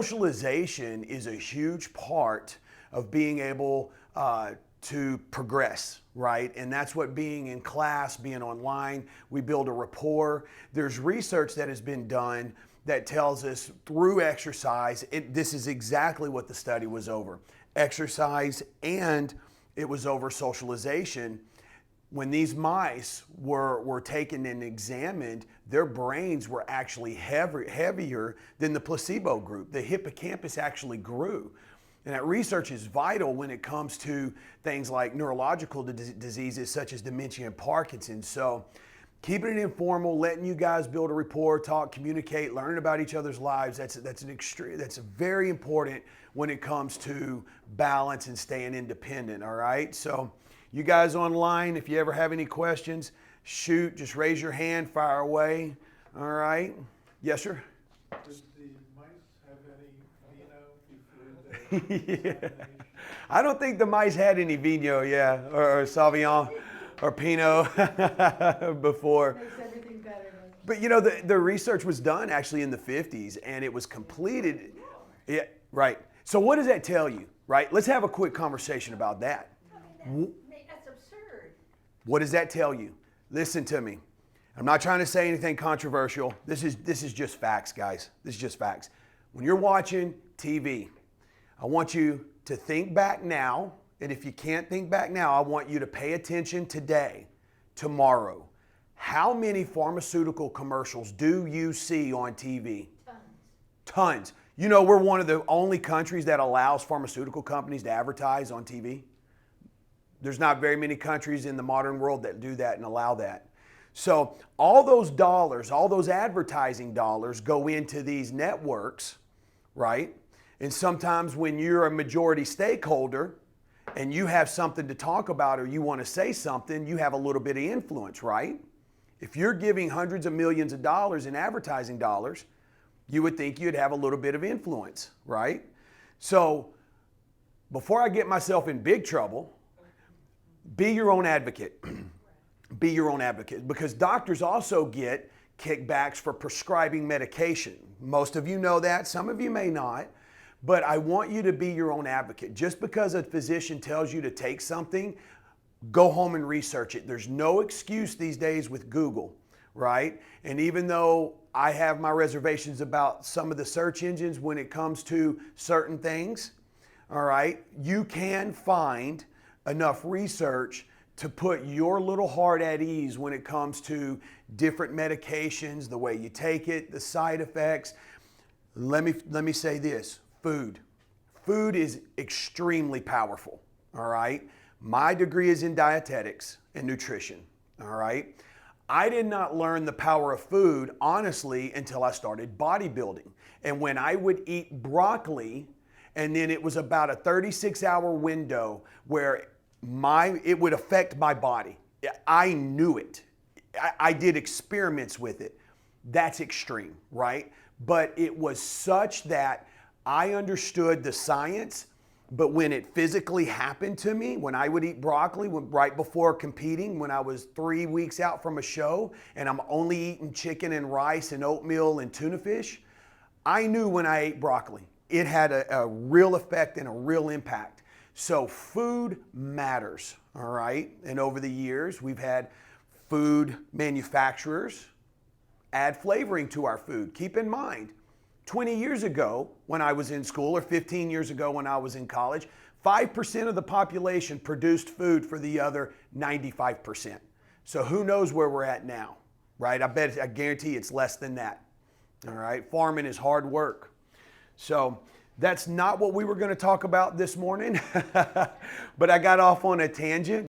socialization is a huge part of being able to progress, right? And that's what being in class, being online, we build a rapport. There's research that has been done that tells us through exercise, this is exactly what the study was over. Exercise, and it was over socialization. When these mice were taken and examined, their brains were actually heavier than the placebo group. The hippocampus actually grew. And that research is vital when it comes to things like neurological diseases such as dementia and Parkinson's. So keeping it informal, letting you guys build a rapport, talk, communicate, learning about each other's lives, that's very important when it comes to balance and staying independent, all right? So you guys online, if you ever have any questions, shoot, just raise your hand, fire away, all right? Yes, sir? Did the mice have any vino before Yeah. I don't think the mice had any vino, or Sauvignon or Pinot before. Makes everything better. But you know, the research was done actually in the 50s and it was completed. Yeah, right. So what does that tell you, right? Let's have a quick conversation about that. That's absurd. What does that tell you? Listen to me. I'm not trying to say anything controversial. This is just facts, guys. This is just facts. When you're watching TV, I want you to think back now, and if you can't think back now, I want you to pay attention today, tomorrow. How many pharmaceutical commercials do you see on TV? Tons. You know, we're one of the only countries that allows pharmaceutical companies to advertise on TV. There's not very many countries in the modern world that do that and allow that. So all those dollars, all those advertising dollars go into these networks, right? And sometimes when you're a majority stakeholder and you have something to talk about or you want to say something, you have a little bit of influence, right? If you're giving hundreds of millions of dollars in advertising dollars, you would think you'd have a little bit of influence, right? So before I get myself in big trouble, be your own advocate. Be your own advocate, because doctors also get kickbacks for prescribing medication. Most of you know that, some of you may not, but I want you to be your own advocate. Just because a physician tells you to take something, go home and research it. There's no excuse these days with Google, right? And even though I have my reservations about some of the search engines when it comes to certain things, all right, you can find enough research to put your little heart at ease when it comes to different medications, the way you take it, the side effects. Let me say this, food. Food is extremely powerful, all right? My degree is in dietetics and nutrition, all right? I did not learn the power of food, honestly, until I started bodybuilding. And when I would eat broccoli, and then it was about a 36-hour window where it would affect my body. I knew it. I did experiments with it. That's extreme, right? But it was such that I understood the science, but when it physically happened to me, when I would eat broccoli right before competing, when I was 3 weeks out from a show and I'm only eating chicken and rice and oatmeal and tuna fish, I knew when I ate broccoli. It had a real effect and a real impact. So food matters, all right? And over the years, we've had food manufacturers add flavoring to our food. Keep in mind, 20 years ago when I was in school, or 15 years ago when I was in college, 5% of the population produced food for the other 95%. So who knows where we're at now, right? I guarantee it's less than that, all right? Farming is hard work. So that's not what we were going to talk about this morning, but I got off on a tangent.